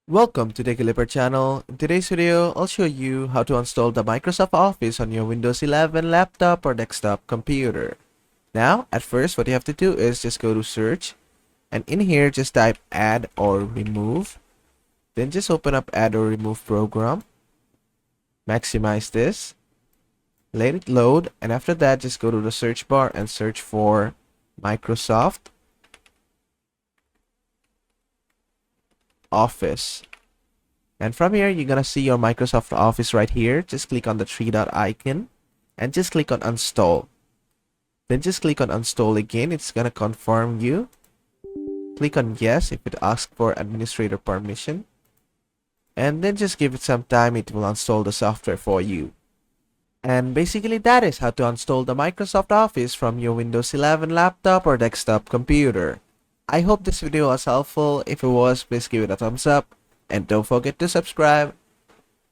Welcome to the Clipper channel. In today's video, I'll show you how to install the Microsoft Office on your Windows 11 laptop or desktop computer. Now, at first, what you have to do is just go to search, and in here, just type add or remove. Then just open up add or remove program. Maximize this. Let it load, and after that, just go to the search bar and search for Microsoft Office. And from here, you're gonna see your Microsoft Office right here. Just click on the three dot icon and just click on install. Then just click on install again. It's gonna confirm you. Click on yes if it asks for administrator permission. And then just give it some time. It will install the software for you. And basically that is how to install the Microsoft Office from your Windows 11 laptop or desktop computer. I hope this video was helpful. If it was, please give it a thumbs up. And don't forget to subscribe.